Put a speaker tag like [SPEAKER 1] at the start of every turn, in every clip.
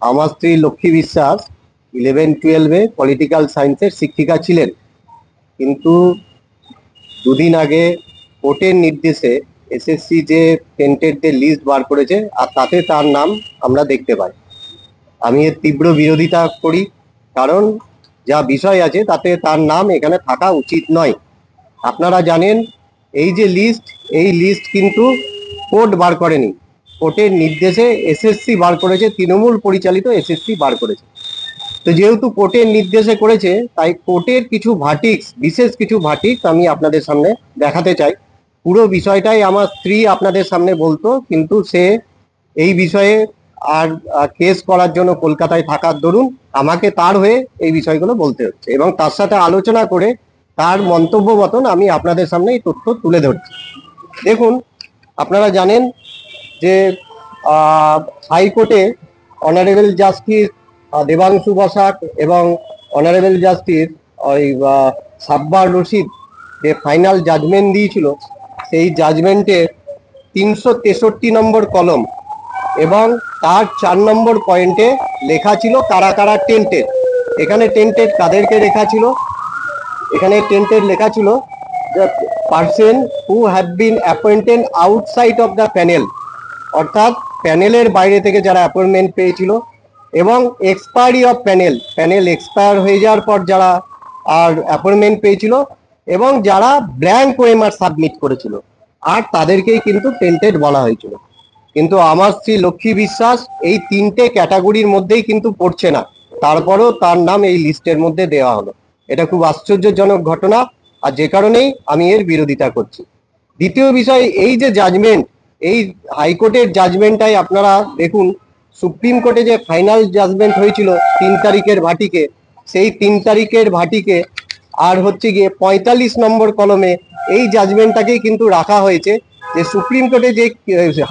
[SPEAKER 1] আমার স্ত্রী লক্ষ্মী বিশ্বাস 11-12-এ পলিটিক্যাল সায়েন্সের শিক্ষিকা ছিলেন, কিন্তু দুদিন আগে কোর্টের নির্দেশে এসএসসি যে টেন্টেডদের লিস্ট বার করেছে আর তাতে তার নাম আমরা দেখতে পাই। আমি এর তীব্র বিরোধিতা করি, কারণ যা বিষয় আছে তাতে তার নাম এখানে থাকা উচিত নয়। আপনারা জানেন এই যে লিস্ট, এই লিস্ট কিন্তু কোর্ট বার করেনি, কোর্টের নির্দেশে এসএসসি বার করেছে, তৃণমূল পরিচালিত এসএসসি বার করেছে। তো যেহেতু কোর্টের নির্দেশে করেছে, তাই কোর্টের কিছু ভার্ডিক্টস, বিশেষ কিছু ভার্ডিক্টস আমি আপনাদের সামনে দেখাতে চাই। পুরো বিষয়টাই আমার স্ত্রী আপনাদের সামনে বলতো, কিন্তু সে এই বিষয়ে আর কেস করার জন্য কলকাতায় থাকার দরুন আমাকে তার হয়ে এই বিষয়গুলো বলতে হচ্ছে, এবং তার সাথে আলোচনা করে তার মন্তব্য মতন আমি আপনাদের সামনে এই তথ্য তুলে ধরছি। দেখুন, আপনারা জানেন যে হাইকোর্টে অনারেবল জাস্টিস দেবাংশু বসাক এবং অনারেবল জাস্টিস ওই সাব্বার রশিদ যে ফাইনাল জাজমেন্ট দিয়েছিল, সেই জাজমেন্টে 363 নম্বর কলম এবং তার 4 নম্বর পয়েন্টে লেখা ছিল কারা কারা টেন্টেড। এখানে টেন্টেড কাদেরকে লেখা ছিল? এখানে টেন্টেড লেখা ছিল the person who have been appointed outside of the panel, অর্থাৎ প্যানেলের বাইরে থেকে যারা অ্যাপয়েন্টমেন্ট পেয়েছিল, এবং expiry of panel, panel expire হয়ে যাওয়ার পর যারা আর অ্যাপয়েন্টমেন্ট পেয়েছিল, এবং যারা ব্ল্যাঙ্ক ওএমআর সাবমিট করেছিল, আর তাদেরকেই কিন্তু টেন্টেড বলা হয়েছিল। কিন্তু আমার স্ত্রী লক্ষ্মী বিশ্বাস এই তিনটে ক্যাটাগরির মধ্যেই কিন্তু পড়ছে না, তারপরেও তার নাম এই লিস্টের মধ্যে দেওয়া হলো। এটা খুব আশ্চর্যজনক ঘটনা, আর যে কারণেই আমি এর বিরোধিতা করছি। দ্বিতীয় বিষয়, এই যে জাজমেন্ট, এই হাইকোর্টের জাজমেন্টটাই আপনারা দেখুন, সুপ্রিম কোর্টে যে ফাইনাল জাজমেন্ট হয়েছিল 3 তারিখের ভাটিকে, সেই 3 তারিখের ভাটিকে আর হচ্ছে গিয়ে 45 নম্বর কলমে এই জাজমেন্টটাকেই কিন্তু রাখা হয়েছে, যে সুপ্রিম কোর্টে যে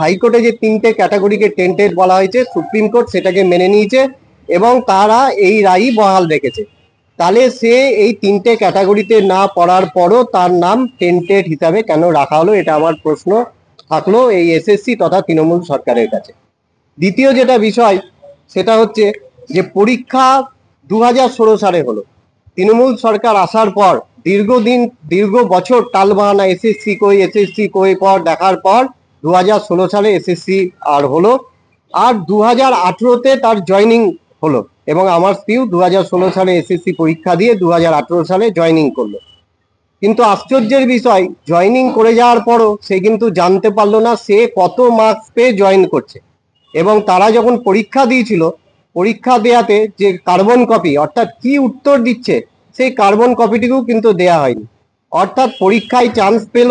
[SPEAKER 1] হাইকোর্টে যে 3টে ক্যাটাগরিকে টেন্টেড বলা হয়েছে, সুপ্রিম কোর্ট সেটাকে মেনে নিয়েছে এবং তারা এই রায়ই বহাল রেখেছে। তাহলে সে এই 3টে ক্যাটাগরিতে না পড়ার পরও তার নাম টেন্টেড হিসাবে কেন রাখা হলো, এটা আমার প্রশ্ন থাকলো এই এসএসসি তথা তৃণমূল সরকারের কাছে। দ্বিতীয় যেটা বিষয়, সেটা হচ্ছে যে পরীক্ষা 2016 সালে হলো, তৃণমূল সরকার আসার পর দীর্ঘ বছর টালবাহানা, এসএসসি কই পর দেখার পর 2016 সালে এসএসসি আর হলো, আর 2018-তে তার জয়নিং হলো, এবং আমার স্ত্রীও 2016 সালে এসএসসি পরীক্ষা দিয়ে 2018 সালে জয়নিং করলো। কিন্তু আশ্চর্যের বিষয়, জয়নিং করে যাওয়ার পরও সে কিন্তু জানতে পারলো না সে কত মার্কস পেয়ে জয়েন করছে, এবং তারা যখন পরীক্ষা দিয়েছিল, পরীক্ষা দেওয়াতে যে কার্বন কপি, অর্থাৎ কি উত্তর দিচ্ছে, সেই কার্বন কপিটিকেও কিন্তু দেয়া হয়নি। অর্থাৎ পরীক্ষায় চান্স পেল,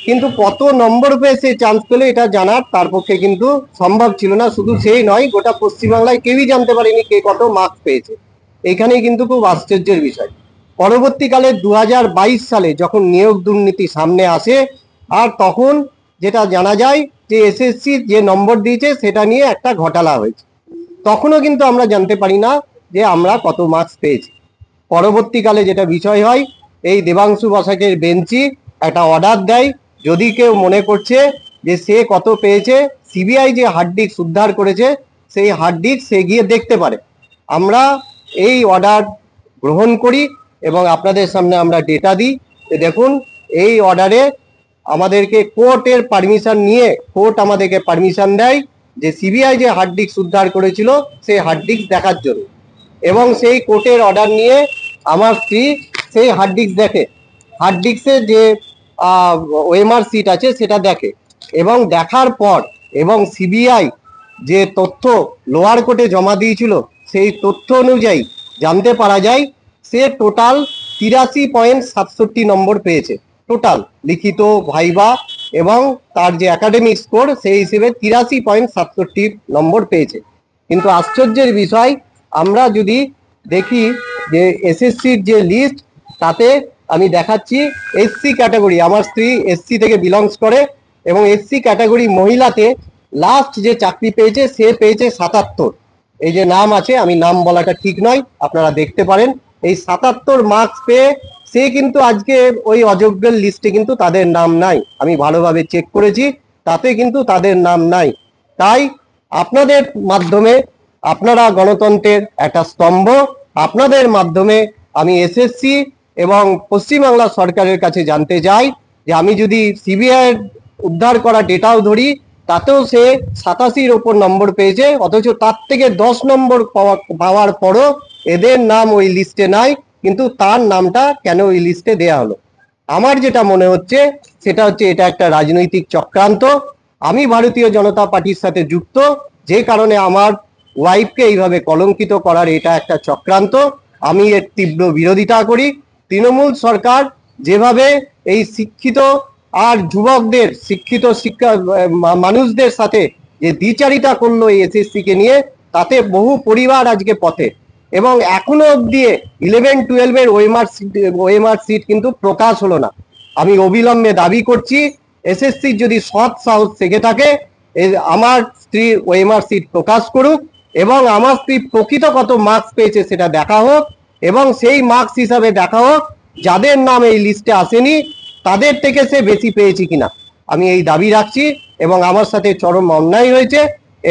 [SPEAKER 1] কিন্তু কত নম্বর পেয়ে সে চান্স পেলো এটা জানার তার পক্ষে কিন্তু সম্ভব ছিল না। শুধু সেই নয়, গোটা পশ্চিমবাংলায় কেউই জানতে পারেনি কে কত মার্কস পেয়েছে। এইখানেই কিন্তু খুব আশ্চর্যের বিষয়। পরবর্তীকালে 2022 সালে যখন নিয়োগ দুর্নীতি সামনে আসে, আর তখন যেটা জানা যায় যে এসএসসি যে নম্বর দিয়েছে সেটা নিয়ে একটা ঘোটালা হয়েছে, তখনও কিন্তু আমরা জানতে পারি না যে আমরা কত মার্কস পেয়েছি। পরবর্তীকালে যেটা বিষয় হয়, এই দেবাংশু বসাকের বেঞ্চি একটা অর্ডার দেয়, যদি কেউ মনে করছে যে সে কত পেয়েছে, সিবিআই যে হার্ড ডিস্ক উদ্ধার করেছে সেই হার্ড ডিস্ক সে গিয়ে দেখতে পারে। আমরা এই অর্ডার গ্রহণ করি এবং আপনাদের সামনে আমরা ডেটা দিই। দেখুন, এই অর্ডারে আমাদেরকে কোর্টের পারমিশন নিয়ে কোর্ট আমাদেরকে পারমিশন দেয় যে সিবিআই যে হার্ড ডিস্ক উদ্ধার করেছিল সেই হার্ড ডিস্ক দেখার জন্য, এবং সেই কোর্টের অর্ডার নিয়ে আমার স্ত্রী সেই হার্ড ডিস্ক দেখে, হার্ড ডিস্কের যে ওএমআর সিট আছে সেটা দেখে, এবং দেখার পর এবং সিবিআই যে তথ্য লোয়ার কোর্টে জমা দিয়েছিল সেই তথ্য অনুযায়ী জানতে পারা যায় সে টোটাল 83.67 নম্বর পেয়েছে, টোটাল লিখিত, ভাইবা এবং তার যে একাডেমিক স্কোর সেই হিসেবে 83.67 নম্বর পেয়েছে। কিন্তু আশ্চর্যের বিষয়, আমরা যদি দেখি যে এসএসসির যে লিস্ট, তাতে আমি দেখাচ্ছি এসসি ক্যাটাগরি, আমার স্ত্রী এসসি থেকে বিলংস করে, এবং এসসি ক্যাটাগরি মহিলাতে লাস্ট যে চাকরি পেয়েছে সে পেয়েছে 77। এই যে নাম আছে, আমি নাম বলাটা ঠিক নয়, আপনারা দেখতে পারেন, এই 77 মার্কস পেয়ে সে কিন্তু আজকে ওই অযোগ্যের লিস্টে কিন্তু তাদের নাম নাই। আমি ভালোভাবে চেক করেছি, তাতে কিন্তু তাদের নাম নাই। তাই আপনাদের মাধ্যমে, আপনারা গণতন্ত্রের একটা স্তম্ভ, আপনাদের মাধ্যমে আমি এসএসসি এবং পশ্চিমবাংলা সরকারের কাছে জানতে চাই যে আমি যদি সিবিআই উদ্ধার করা ডেটাও ধরি, তাতেও সে 87-র ওপর নম্বর পেয়েছে, অথচ তার থেকে 10 নম্বর পাওয়ার পরও এদের নাম ওই লিস্টে নাই, কিন্তু তার নামটা কেন ওই লিস্টে দেয়া হলো? আমার যেটা মনে হচ্ছে সেটা হচ্ছে এটা একটা রাজনৈতিক চক্রান্ত। আমি ভারতীয় জনতা পার্টির সাথে যুক্ত, যে কারণে আমার ওয়াইফকে এইভাবে কলঙ্কিত করার এটা একটা চক্রান্ত। আমি এর তীব্র বিরোধিতা করি। তৃণমূল সরকার যেভাবে এই শিক্ষিত আর যুবকদের, শিক্ষিত মানুষদের সাথে যে দ্বিচারিতা করলো এই এসএসসি কে নিয়ে, তাতে বহু পরিবার আজকে পথে, এবং এখনো অব্দি 11-12 ওএমআর সিট কিন্তু প্রকাশ হলো না। আমি অবিলম্বে দাবি করছি, এসএসসির যদি সৎ সাহস থেকে থাকে, আমার স্ত্রী ওএমআর সিট প্রকাশ করুক, এবং আমার স্ত্রী প্রকৃত কত মার্কস পেয়েছে সেটা দেখা হোক, এবং সেই মার্কস হিসাবে দেখা হোক যাদের নাম এই লিস্টে আসেনি তাদের থেকে সে বেশি পেয়েছে কিনা। আমি এই দাবি রাখছি, এবং আমার সাথে চরম অন্যায় হয়েছে,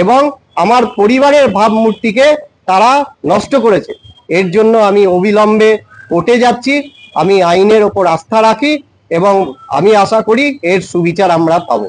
[SPEAKER 1] এবং আমার পরিবারের ভাবমূর্তিকে তারা নষ্ট করেছে। এর জন্য আমি অবিলম্বে কোর্টে যাচ্ছি। আমি আইনের ওপর আস্থা রাখি, এবং আমি আশা করি এর সুবিচার আমরা পাবো।